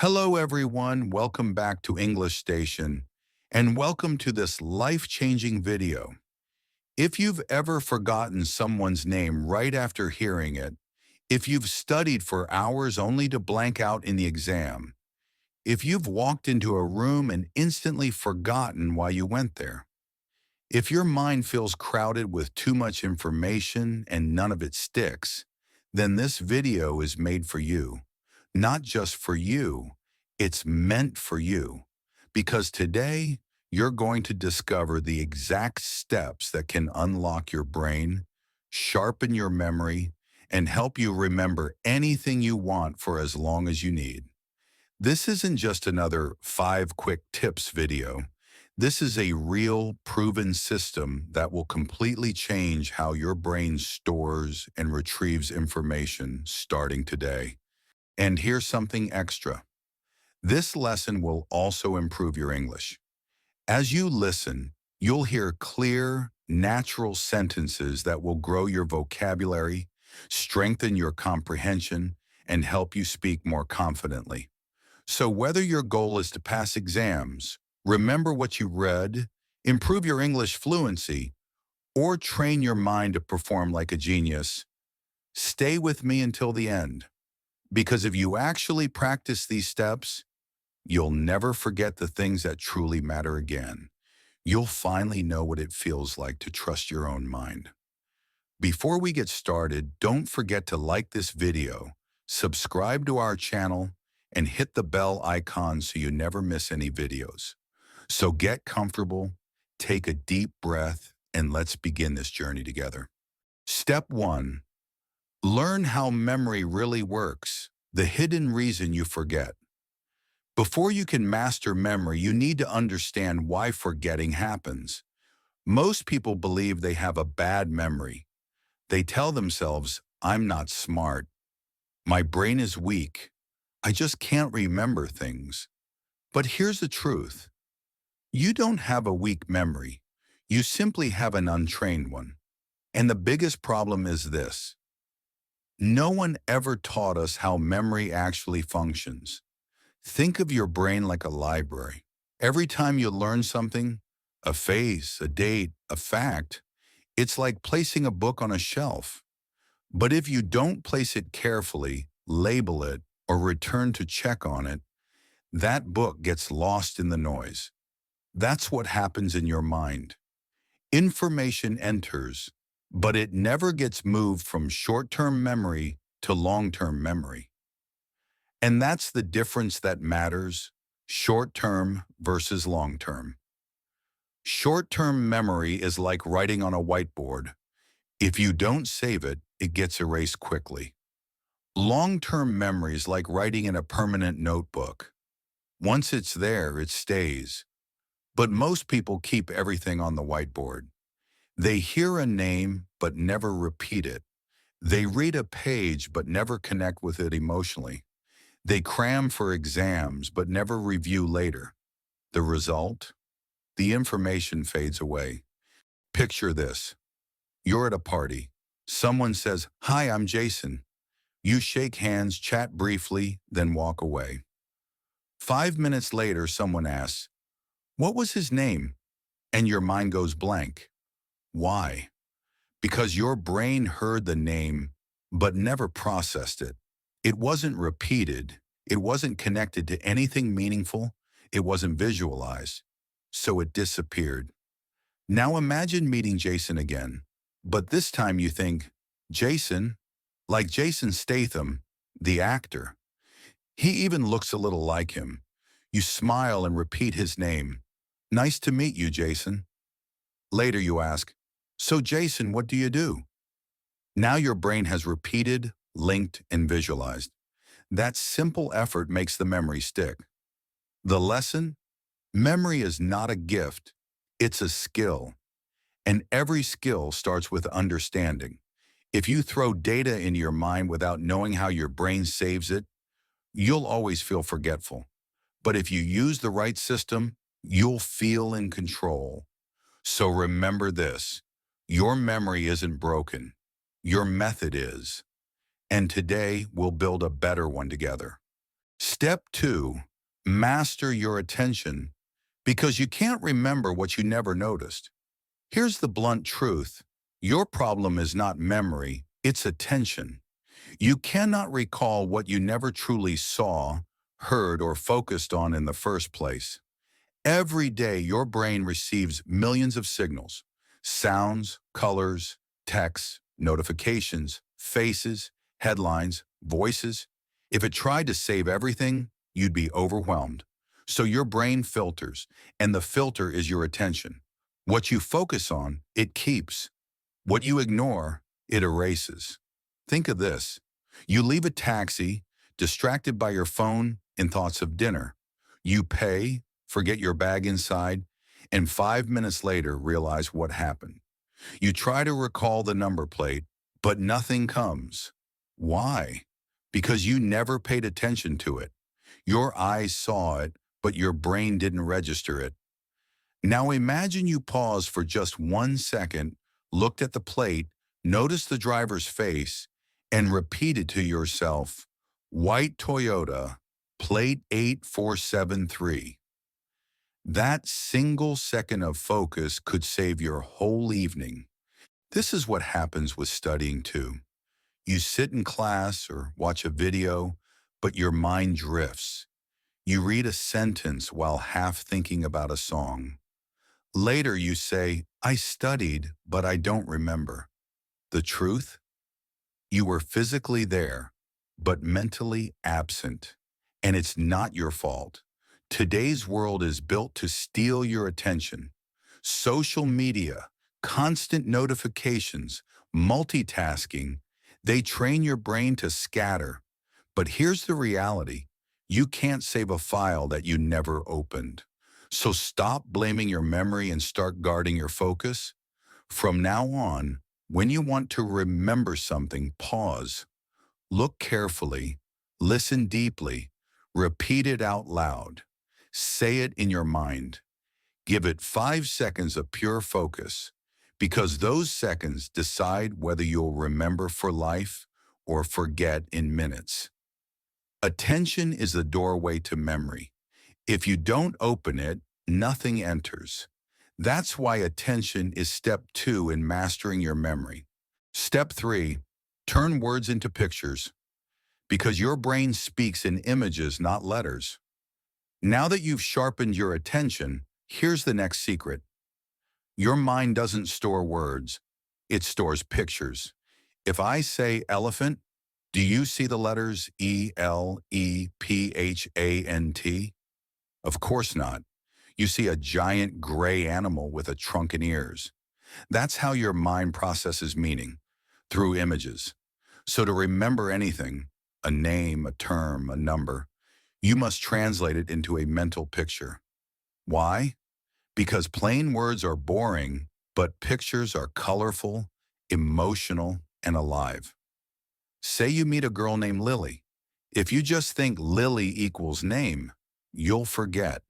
Hello, everyone. Welcome back to English Station, and welcome to this life-changing video. If you've ever forgotten someone's name right after hearing it, if you've studied for hours only to blank out in the exam, if you've walked into a room and instantly forgotten why you went there, if your mind feels crowded with too much information and none of it sticks, then this video is made for you. Not just for you, it's meant for you. Because today, you're going to discover the exact steps that can unlock your brain, sharpen your memory, and help you remember anything you want for as long as you need. This isn't just another 5 quick tips video. This is a real, proven system that will completely change how your brain stores and retrieves information starting today. And here's something extra. This lesson will also improve your English. As you listen, you'll hear clear, natural sentences that will grow your vocabulary, strengthen your comprehension, and help you speak more confidently. So whether your goal is to pass exams, remember what you read, improve your English fluency, or train your mind to perform like a genius, stay with me until the end. Because if you actually practice these steps, you'll never forget the things that truly matter again. You'll finally know what it feels like to trust your own mind. Before we get started, don't forget to like this video, subscribe to our channel, and hit the bell icon so you never miss any videos. So get comfortable, take a deep breath, and let's begin this journey together. Step 1. Learn how memory really works, the hidden reason you forget. Before you can master memory, you need to understand why forgetting happens. Most people believe they have a bad memory. They tell themselves, "I'm not smart. My brain is weak. I just can't remember things." But here's the truth. You don't have a weak memory. You simply have an untrained one. And the biggest problem is this. No one ever taught us how memory actually functions. Think of your brain like a library. Every time you learn something, a face, a date, a fact, it's like placing a book on a shelf. But if you don't place it carefully, label it, or return to check on it, that book gets lost in the noise. That's what happens in your mind. Information enters, but it never gets moved from short-term memory to long-term memory. And that's the difference that matters, short-term versus long-term. Short-term memory is like writing on a whiteboard. If you don't save it, it gets erased quickly. Long-term memory is like writing in a permanent notebook. Once it's there, it stays. But most people keep everything on the whiteboard. They hear a name but never repeat it. They read a page but never connect with it emotionally. They cram for exams but never review later. The result? The information fades away. Picture this. You're at a party. Someone says, "Hi, I'm Jason." You shake hands, chat briefly, then walk away. 5 minutes later, someone asks, "What was his name?" And your mind goes blank. Why? Because your brain heard the name, but never processed it. It wasn't repeated. It wasn't connected to anything meaningful. It wasn't visualized. So it disappeared. Now imagine meeting Jason again. But this time you think, Jason, like Jason Statham, the actor. He even looks a little like him. You smile and repeat his name. "Nice to meet you, Jason." Later you ask, "So Jason, what do you do?" Now your brain has repeated, linked, and visualized. That simple effort makes the memory stick. The lesson? Memory is not a gift. It's a skill. And every skill starts with understanding. If you throw data into your mind without knowing how your brain saves it, you'll always feel forgetful. But if you use the right system, you'll feel in control. So remember this, your memory isn't broken. Your method is. And today, we'll build a better one together. Step 2, master your attention because you can't remember what you never noticed. Here's the blunt truth. Your problem is not memory, it's attention. You cannot recall what you never truly saw, heard, or focused on in the first place. Every day, your brain receives millions of signals, sounds, colors, texts, notifications, faces, headlines, voices. If it tried to save everything, you'd be overwhelmed. So your brain filters, and the filter is your attention. What you focus on, it keeps. What you ignore, it erases. Think of this. You leave a taxi, distracted by your phone and thoughts of dinner. You pay, forget your bag inside, and 5 minutes later realize what happened. You try to recall the number plate, but nothing comes. Why? Because you never paid attention to it. Your eyes saw it, but your brain didn't register it. Now imagine you pause for just 1 second, looked at the plate, noticed the driver's face, and repeated to yourself, white Toyota, plate 8473. That single second of focus could save your whole evening. This is what happens with studying too. You sit in class or watch a video, but your mind drifts. You read a sentence while half thinking about a song. Later you say, I studied, but I don't remember. The truth? You were physically there, but mentally absent. And it's not your fault. Today's world is built to steal your attention. Social media, constant notifications, multitasking, they train your brain to scatter. But here's the reality. You can't save a file that you never opened. So stop blaming your memory and start guarding your focus. From now on, when you want to remember something, pause, look carefully, listen deeply, repeat it out loud, say it in your mind. Give it 5 seconds of pure focus, because those seconds decide whether you'll remember for life or forget in minutes. Attention is the doorway to memory. If you don't open it, nothing enters. That's why attention is step 2 in mastering your memory. Step 3, turn words into pictures, because your brain speaks in images, not letters. Now that you've sharpened your attention, here's the next secret. Your mind doesn't store words, it stores pictures. If I say elephant, do you see the letters ELEPHANT? Of course not. You see a giant gray animal with a trunk and ears. That's how your mind processes meaning, through images. So to remember anything, a name, a term, a number, you must translate it into a mental picture. Why? Because plain words are boring, but pictures are colorful, emotional, and alive. Say you meet a girl named Lily. If you just think Lily equals name, you'll forget.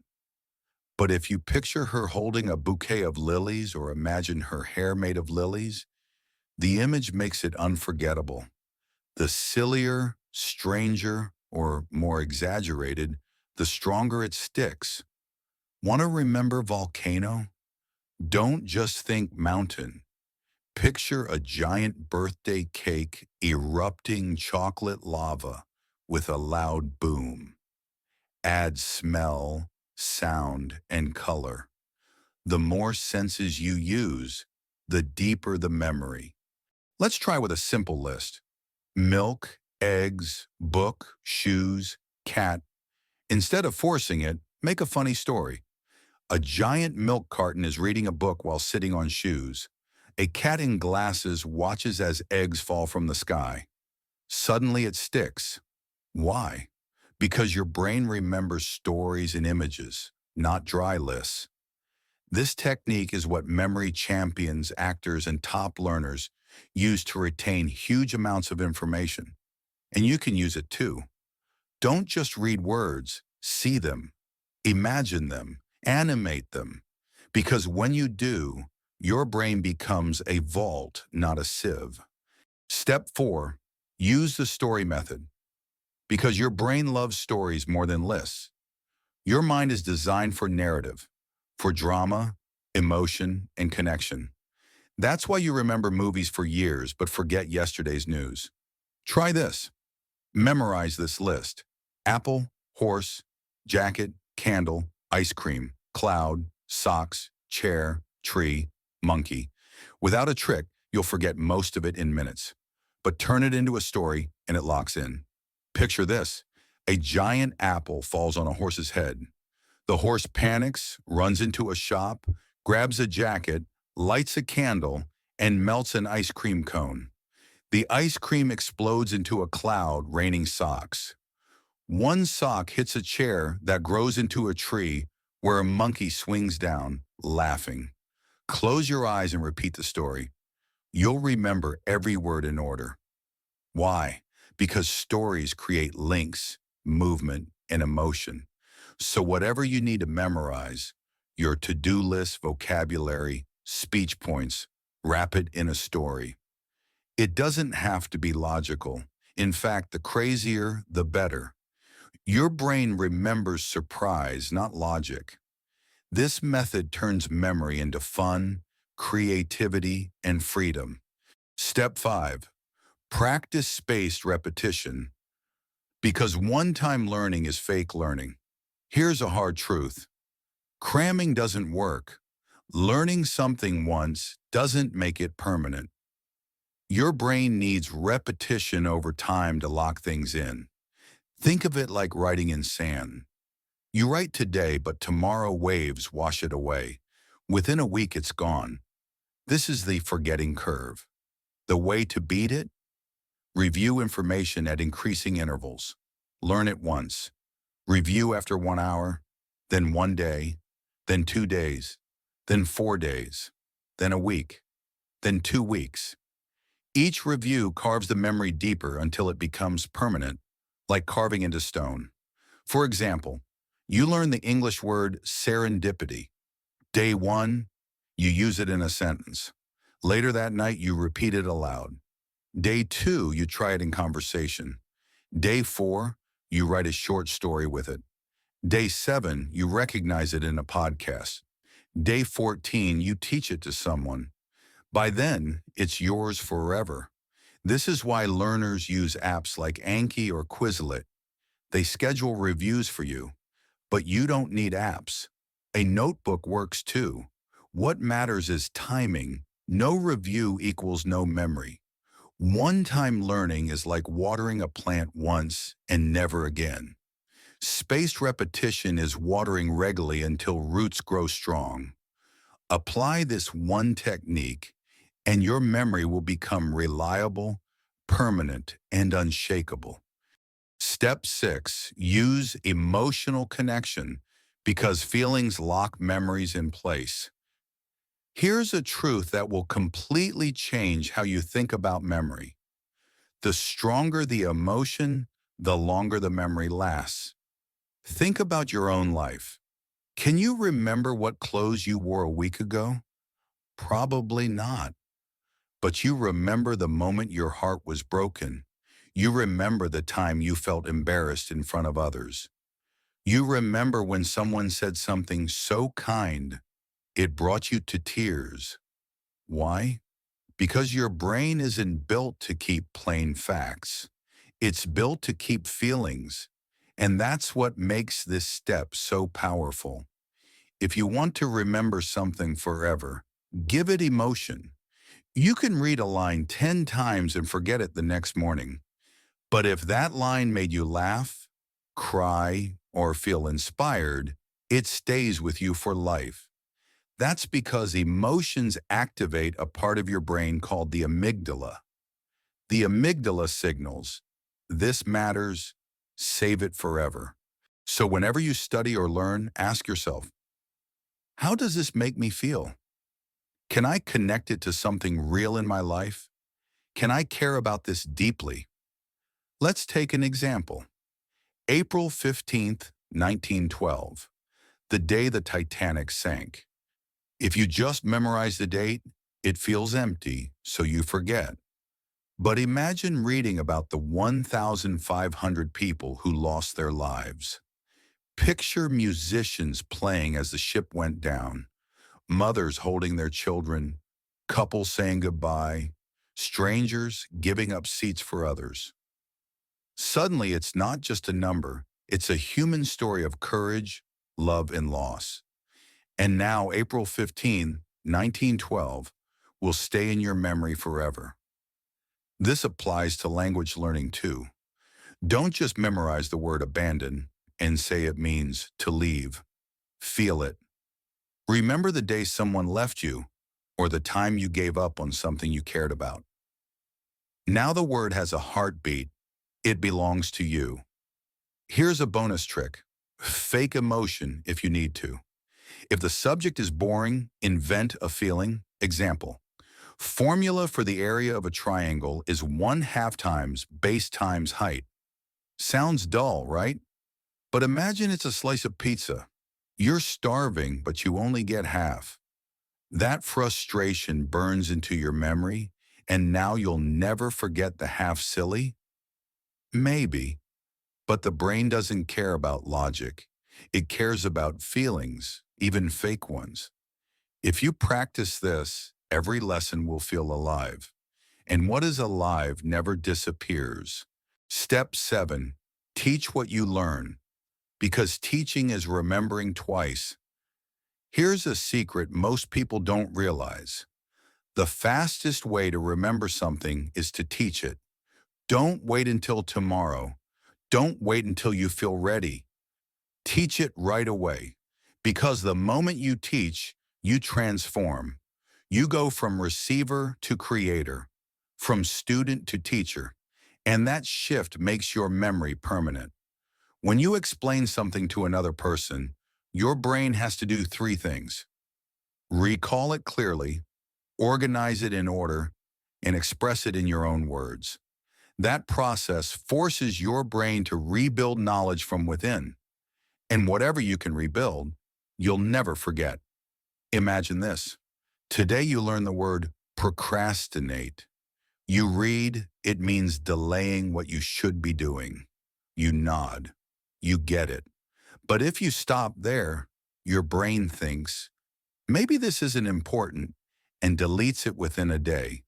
But if you picture her holding a bouquet of lilies or imagine her hair made of lilies, the image makes it unforgettable. The sillier, stranger, or more exaggerated, the stronger it sticks. Want to remember volcano? Don't just think mountain. Picture a giant birthday cake erupting chocolate lava with a loud boom. Add smell, sound, and color. The more senses you use, the deeper the memory. Let's try with a simple list. Milk, eggs, book, shoes, cat. Instead of forcing it, make a funny story. A giant milk carton is reading a book while sitting on shoes. A cat in glasses watches as eggs fall from the sky. Suddenly it sticks. Why? Because your brain remembers stories and images, not dry lists. This technique is what memory champions, actors, and top learners use to retain huge amounts of information. And you can use it too. Don't just read words, see them, imagine them, animate them. Because when you do, your brain becomes a vault, not a sieve. Step 4, use the story method. Because your brain loves stories more than lists. Your mind is designed for narrative, for drama, emotion, and connection. That's why you remember movies for years but forget yesterday's news. Try this. Memorize this list. Apple, horse, jacket, candle, ice cream, cloud, socks, chair, tree, monkey. Without a trick, you'll forget most of it in minutes. But turn it into a story and it locks in. Picture this. A giant apple falls on a horse's head. The horse panics, runs into a shop, grabs a jacket, lights a candle, and melts an ice cream cone. The ice cream explodes into a cloud, raining socks. One sock hits a chair that grows into a tree where a monkey swings down, laughing. Close your eyes and repeat the story. You'll remember every word in order. Why? Because stories create links, movement, and emotion. So whatever you need to memorize, your to-do list, vocabulary, speech points, wrap it in a story. It doesn't have to be logical. In fact, the crazier, the better. Your brain remembers surprise, not logic. This method turns memory into fun, creativity, and freedom. Step 5. Practice spaced repetition. Because one-time learning is fake learning. Here's a hard truth. Cramming doesn't work. Learning something once doesn't make it permanent. Your brain needs repetition over time to lock things in. Think of it like writing in sand. You write today, but tomorrow waves wash it away. Within a week, it's gone. This is the forgetting curve. The way to beat it? Review information at increasing intervals. Learn it once. Review after 1 hour, then 1 day, then 2 days, then 4 days, then a week, then 2 weeks. Each review carves the memory deeper until it becomes permanent, like carving into stone. For example, you learn the English word serendipity. Day 1, you use it in a sentence. Later that night, you repeat it aloud. Day 2, you try it in conversation. Day 4, you write a short story with it. Day 7, you recognize it in a podcast. Day 14, you teach it to someone. By then, it's yours forever. This is why learners use apps like Anki or Quizlet. They schedule reviews for you, but you don't need apps. A notebook works too. What matters is timing. No review equals no memory. One-time learning is like watering a plant once and never again. Spaced repetition is watering regularly until roots grow strong. Apply this one technique, and your memory will become reliable, permanent, and unshakable. Step 6, use emotional connection because feelings lock memories in place. Here's a truth that will completely change how you think about memory. The stronger the emotion, the longer the memory lasts. Think about your own life. Can you remember what clothes you wore a week ago? Probably not. But you remember the moment your heart was broken. You remember the time you felt embarrassed in front of others. You remember when someone said something so kind, it brought you to tears. Why? Because your brain isn't built to keep plain facts. It's built to keep feelings. And that's what makes this step so powerful. If you want to remember something forever, give it emotion. You can read a line 10 times and forget it the next morning. But if that line made you laugh, cry, or feel inspired, it stays with you for life. That's because emotions activate a part of your brain called the amygdala. The amygdala signals, this matters, save it forever. So whenever you study or learn, ask yourself, how does this make me feel? Can I connect it to something real in my life? Can I care about this deeply? Let's take an example. April 15th, 1912, the day the Titanic sank. If you just memorize the date, it feels empty, so you forget. But imagine reading about the 1,500 people who lost their lives. Picture musicians playing as the ship went down, mothers holding their children, couples saying goodbye, strangers giving up seats for others. Suddenly, it's not just a number, it's a human story of courage, love, and loss. And now, April 15, 1912, will stay in your memory forever. This applies to language learning too. Don't just memorize the word abandon and say it means to leave. Feel it. Remember the day someone left you or the time you gave up on something you cared about. Now the word has a heartbeat. It belongs to you. Here's a bonus trick. Fake emotion if you need to. If the subject is boring, invent a feeling. Example. Formula for the area of a triangle is 1/2 times base times height. Sounds dull, right? But imagine it's a slice of pizza. You're starving, but you only get half. That frustration burns into your memory, and now you'll never forget the half silly? Maybe, but the brain doesn't care about logic. It cares about feelings, even fake ones. If you practice this, every lesson will feel alive. And what is alive never disappears. Step 7. Teach what you learn, because teaching is remembering twice. Here's a secret most people don't realize. The fastest way to remember something is to teach it. Don't wait until tomorrow. Don't wait until you feel ready. Teach it right away, because the moment you teach, you transform. You go from receiver to creator, from student to teacher, and that shift makes your memory permanent. When you explain something to another person, your brain has to do 3 things. Recall it clearly, organize it in order, and express it in your own words. That process forces your brain to rebuild knowledge from within. And whatever you can rebuild, you'll never forget. Imagine this. Today you learn the word procrastinate. You read, it means delaying what you should be doing. You nod. You get it. But if you stop there, your brain thinks, maybe this isn't important, and deletes it within a day.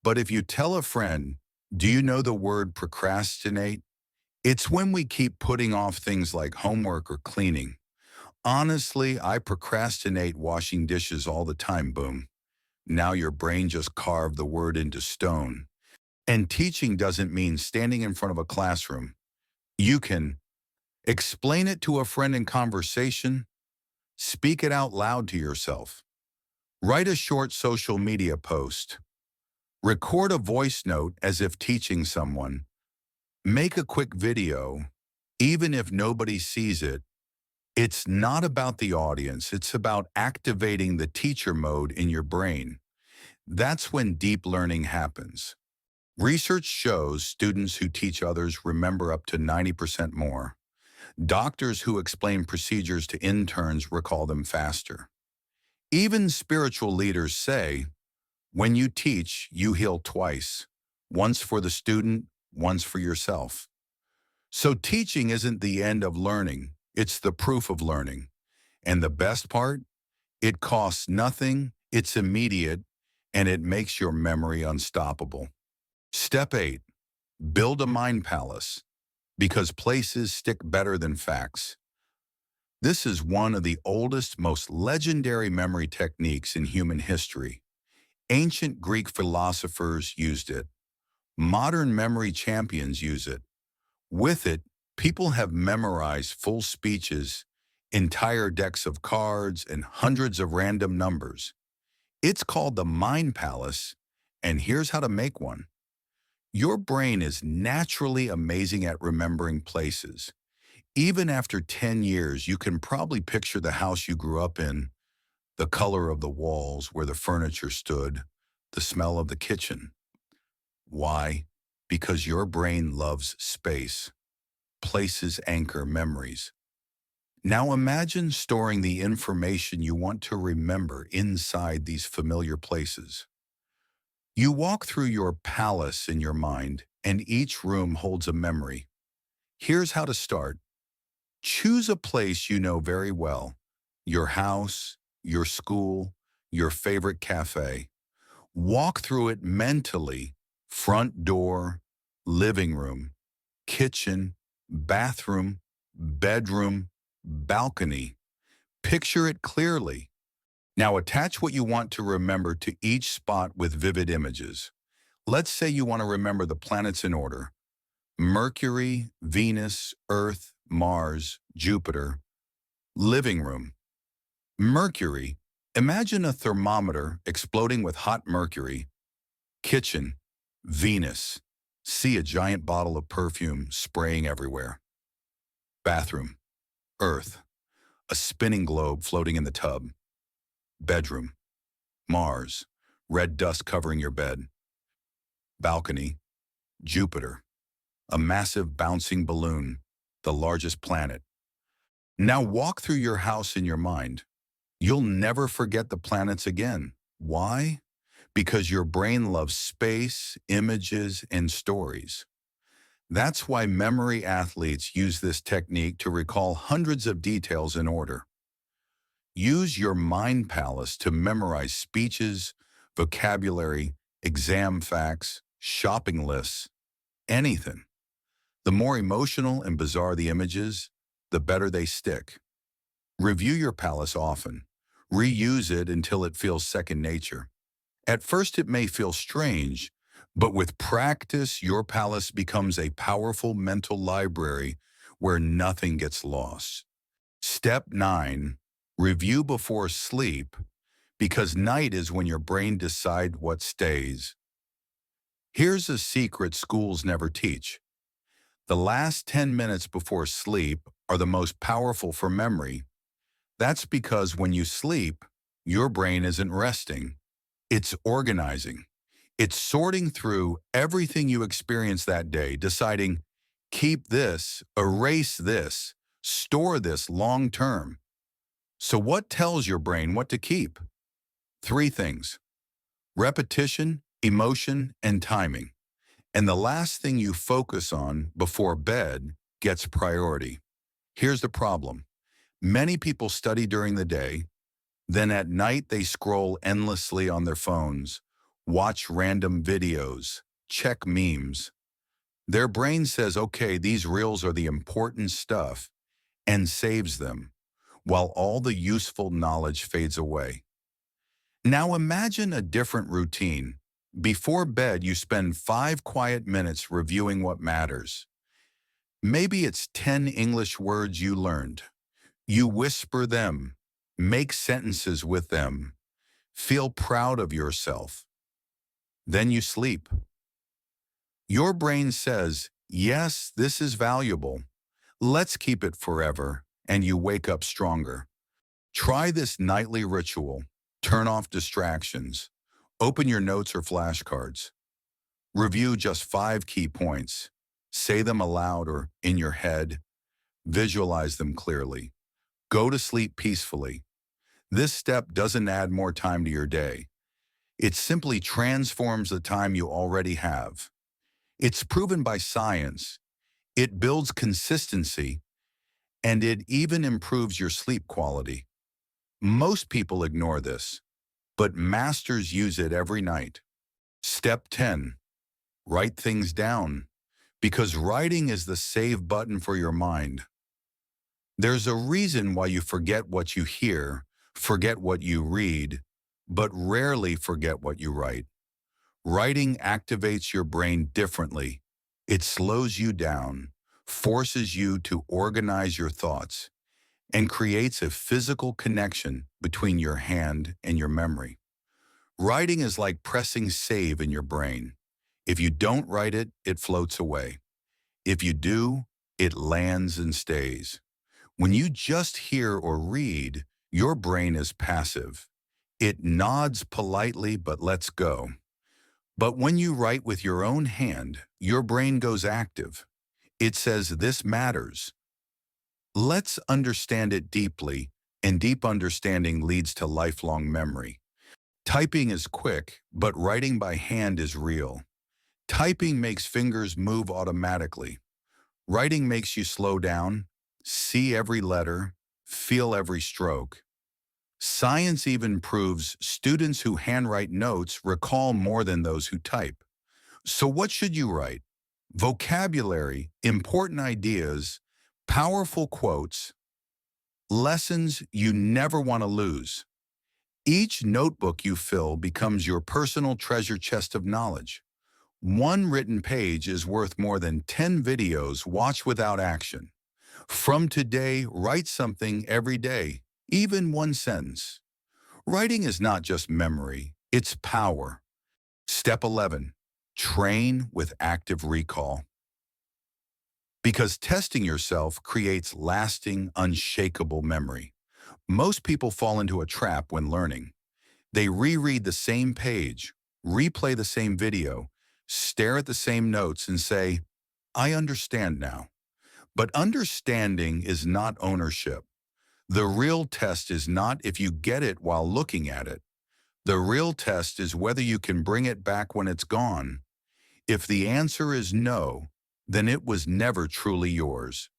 But if you tell a friend, do you know the word procrastinate? It's when we keep putting off things like homework or cleaning. Honestly, I procrastinate washing dishes all the time, boom. Now your brain just carved the word into stone. And teaching doesn't mean standing in front of a classroom. You can explain it to a friend in conversation, speak it out loud to yourself, write a short social media post, record a voice note as if teaching someone, make a quick video, even if nobody sees it. It's not about the audience, it's about activating the teacher mode in your brain. That's when deep learning happens. Research shows students who teach others remember up to 90% more. Doctors who explain procedures to interns recall them faster. Even spiritual leaders say, when you teach, you heal twice, once for the student, once for yourself. So teaching isn't the end of learning, it's the proof of learning. And the best part? It costs nothing, it's immediate, and it makes your memory unstoppable. Step 8. Build a mind palace, because places stick better than facts. This is one of the oldest, most legendary memory techniques in human history. Ancient Greek philosophers used it. Modern memory champions use it. With it, people have memorized full speeches, entire decks of cards, and hundreds of random numbers. It's called the Mind Palace, and here's how to make one. Your brain is naturally amazing at remembering places. Even after 10 years, you can probably picture the house you grew up in, the color of the walls where the furniture stood, the smell of the kitchen. Why? Because your brain loves space. Places anchor memories. Now imagine storing the information you want to remember inside these familiar places. You walk through your palace in your mind, and each room holds a memory. Here's how to start. Choose a place you know very well, your house, your school, your favorite cafe. Walk through it mentally, front door, living room, kitchen, bathroom, bedroom, balcony. Picture it clearly. Now attach what you want to remember to each spot with vivid images. Let's say you want to remember the planets in order: Mercury, Venus, Earth, Mars, Jupiter. Living room. Mercury. Imagine a thermometer exploding with hot mercury. Kitchen. Venus. See a giant bottle of perfume spraying everywhere. Bathroom. Earth. A spinning globe floating in the tub. Bedroom. Mars. Red dust covering your bed. Balcony. Jupiter. A massive bouncing balloon, the largest planet. Now walk through your house in your mind. You'll never forget the planets again. Why? Because your brain loves space, images, and stories. That's why memory athletes use this technique to recall hundreds of details in order. Use your mind palace to memorize speeches, vocabulary, exam facts, shopping lists, anything. The more emotional and bizarre the images, the better they stick. Review your palace often. Reuse it until it feels second nature. At first it may feel strange, but with practice, your palace becomes a powerful mental library where nothing gets lost. Step 9, review before sleep, because night is when your brain decides what stays. Here's a secret schools never teach. The last 10 minutes before sleep are the most powerful for memory. That's because when you sleep, your brain isn't resting. It's organizing. It's sorting through everything you experienced that day, deciding, keep this, erase this, store this long term. So what tells your brain what to keep? Three things: repetition, emotion, and timing. And the last thing you focus on before bed gets priority. Here's the problem. Many people study during the day, then at night they scroll endlessly on their phones, watch random videos, check memes. Their brain says, okay, these reels are the important stuff, and saves them, while all the useful knowledge fades away. Now imagine a different routine. Before bed, you spend 5 quiet minutes reviewing what matters. Maybe it's 10 English words you learned. You whisper them, make sentences with them, feel proud of yourself. Then you sleep. Your brain says, yes, this is valuable. Let's keep it forever, and you wake up stronger. Try this nightly ritual. Turn off distractions. Open your notes or flashcards. Review just 5 key points. Say them aloud or in your head. Visualize them clearly. Go to sleep peacefully. This step doesn't add more time to your day. It simply transforms the time you already have. It's proven by science. It builds consistency, and it even improves your sleep quality. Most people ignore this, but masters use it every night. Step 10. Write things down, because writing is the save button for your mind. There's a reason why you forget what you hear, forget what you read, but rarely forget what you write. Writing activates your brain differently. It slows you down, forces you to organize your thoughts, and creates a physical connection between your hand and your memory. Writing is like pressing save in your brain. If you don't write it, it floats away. If you do, it lands and stays. When you just hear or read, your brain is passive. It nods politely but lets go. But when you write with your own hand, your brain goes active. It says, this matters. Let's understand it deeply, and deep understanding leads to lifelong memory. Typing is quick, but writing by hand is real. Typing makes fingers move automatically. Writing makes you slow down, see every letter, feel every stroke. Science even proves students who handwrite notes recall more than those who type. So what should you write? Vocabulary, important ideas, powerful quotes, lessons you never want to lose. Each notebook you fill becomes your personal treasure chest of knowledge. One written page is worth more than 10 videos watched without action. From today, write something every day, even one sentence. Writing is not just memory, it's power. Step 11. Train with active recall. Because testing yourself creates lasting, unshakable memory. Most people fall into a trap when learning. They reread the same page, replay the same video, stare at the same notes and say, I understand now. But understanding is not ownership. The real test is not if you get it while looking at it. The real test is whether you can bring it back when it's gone. If the answer is no, then it was never truly yours.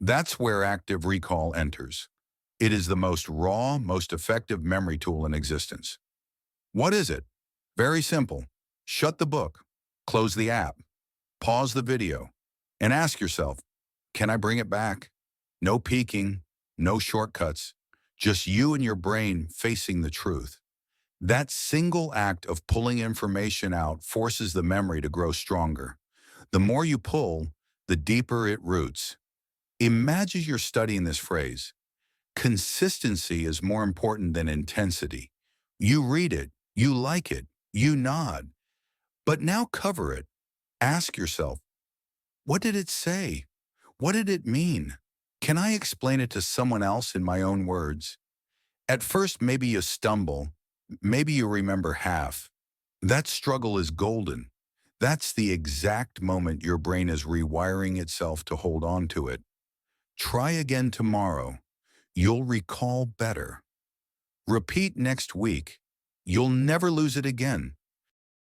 That's where active recall enters. It is the most raw, most effective memory tool in existence. What is it? Very simple. Shut the book, close the app, pause the video, and ask yourself, can I bring it back? No peeking, no shortcuts, just you and your brain facing the truth. That single act of pulling information out forces the memory to grow stronger. The more you pull, the deeper it roots. Imagine you're studying this phrase. Consistency is more important than intensity. You read it, you like it, you nod. But now cover it. Ask yourself, what did it say? What did it mean? Can I explain it to someone else in my own words? At first, maybe you stumble. Maybe you remember half. That struggle is golden. That's the exact moment your brain is rewiring itself to hold on to it. Try again tomorrow. You'll recall better. Repeat next week. You'll never lose it again.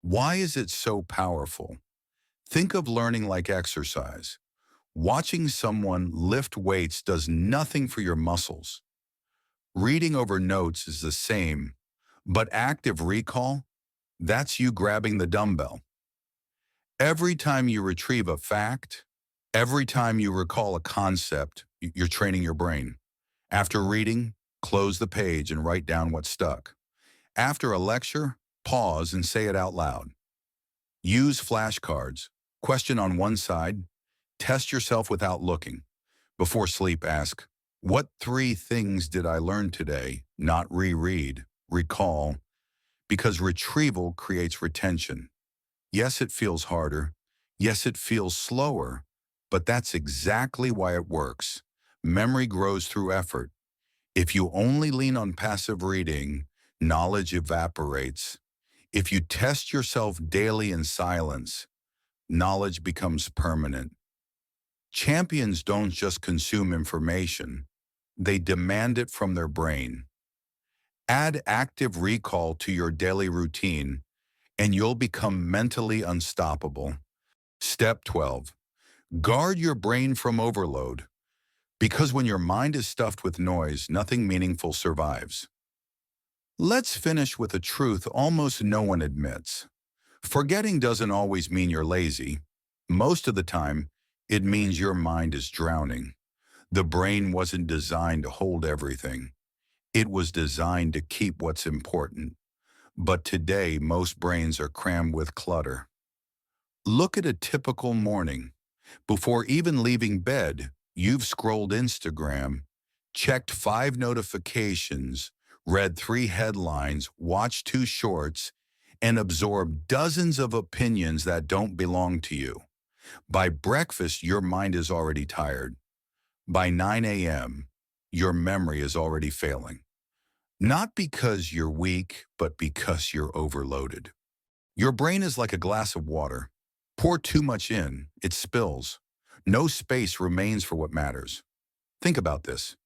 Why is it so powerful? Think of learning like exercise. Watching someone lift weights does nothing for your muscles. Reading over notes is the same, but active recall, that's you grabbing the dumbbell. Every time you retrieve a fact, every time you recall a concept, you're training your brain. After reading, close the page and write down what stuck. After a lecture, pause and say it out loud. Use flashcards. Question on one side. Test yourself without looking. Before sleep, ask, what 3 things did I learn today? Not reread, recall, because retrieval creates retention. Yes, it feels harder. Yes, it feels slower, but that's exactly why it works. Memory grows through effort. If you only lean on passive reading, knowledge evaporates. If you test yourself daily in silence, knowledge becomes permanent. Champions don't just consume information, they demand it from their brain. Add active recall to your daily routine, and you'll become mentally unstoppable. Step 12. Guard your brain from overload, because when your mind is stuffed with noise, nothing meaningful survives. Let's finish with a truth almost no one admits. Forgetting doesn't always mean you're lazy. Most of the time, it means your mind is drowning. The brain wasn't designed to hold everything. It was designed to keep what's important. But today, most brains are crammed with clutter. Look at a typical morning. Before even leaving bed, you've scrolled Instagram, checked 5 notifications, read 3 headlines, watched 2 shorts, and absorbed dozens of opinions that don't belong to you. By breakfast, your mind is already tired. By 9 a.m., your memory is already failing. Not because you're weak, but because you're overloaded. Your brain is like a glass of water. Pour too much in, it spills. No space remains for what matters. Think about this.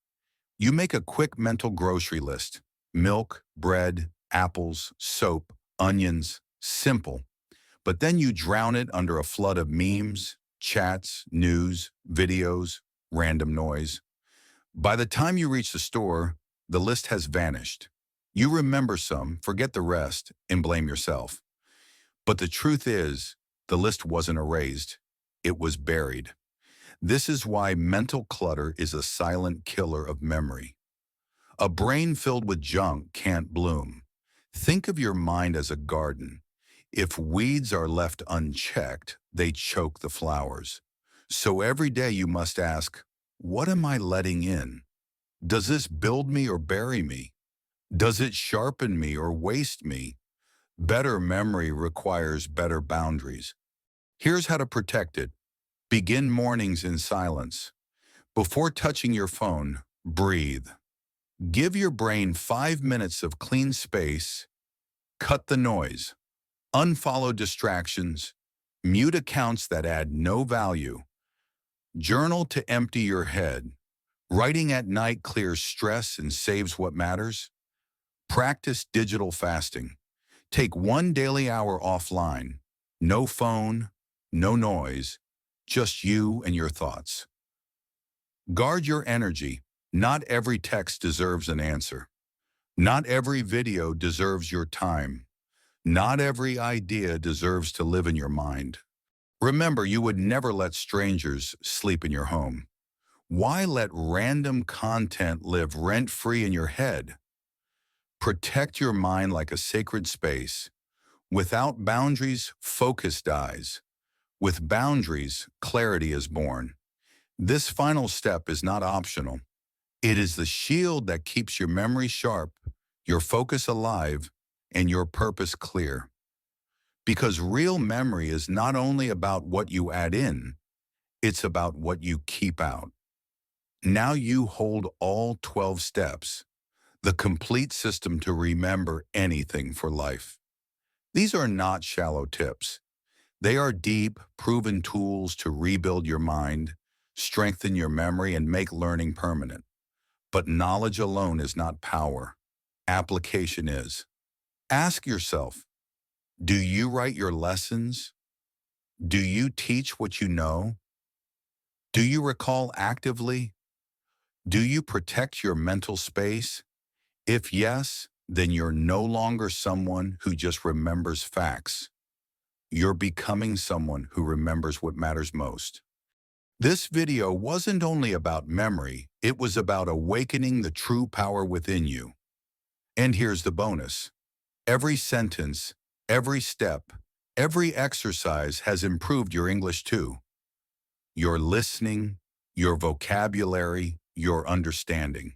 You make a quick mental grocery list: milk, bread, apples, soap, onions, simple. But then you drown it under a flood of memes, chats, news, videos, random noise. By the time you reach the store, the list has vanished. You remember some, forget the rest, and blame yourself. But the truth is, the list wasn't erased. It was buried. This is why mental clutter is a silent killer of memory. A brain filled with junk can't bloom. Think of your mind as a garden. If weeds are left unchecked, they choke the flowers. So every day you must ask, what am I letting in? Does this build me or bury me? Does it sharpen me or waste me? Better memory requires better boundaries. Here's how to protect it. Begin mornings in silence. Before touching your phone, breathe. Give your brain 5 minutes of clean space. Cut the noise. Unfollow distractions. Mute accounts that add no value. Journal to empty your head. Writing at night clears stress and saves what matters. Practice digital fasting. Take 1 daily hour offline. No phone, no noise, just you and your thoughts. Guard your energy. Not every text deserves an answer. Not every video deserves your time. Not every idea deserves to live in your mind. Remember, you would never let strangers sleep in your home. Why let random content live rent-free in your head? Protect your mind like a sacred space. Without boundaries, focus dies. With boundaries, clarity is born. This final step is not optional. It is the shield that keeps your memory sharp, your focus alive, and your purpose clear. Because real memory is not only about what you add in, it's about what you keep out. Now you hold all 12 steps, the complete system to remember anything for life. These are not shallow tips. They are deep, proven tools to rebuild your mind, strengthen your memory, and make learning permanent. But knowledge alone is not power. Application is. Ask yourself, do you write your lessons? Do you teach what you know? Do you recall actively? Do you protect your mental space? If yes, then you're no longer someone who just remembers facts. You're becoming someone who remembers what matters most. This video wasn't only about memory, it was about awakening the true power within you. And here's the bonus. Every sentence, every step, every exercise has improved your English too. Your listening, your vocabulary, your understanding.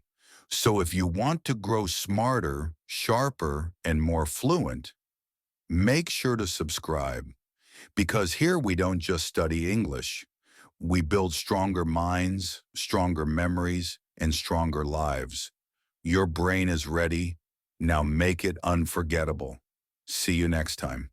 So if you want to grow smarter, sharper, and more fluent, make sure to subscribe. Because here we don't just study English. We build stronger minds, stronger memories, and stronger lives. Your brain is ready. Now make it unforgettable. See you next time.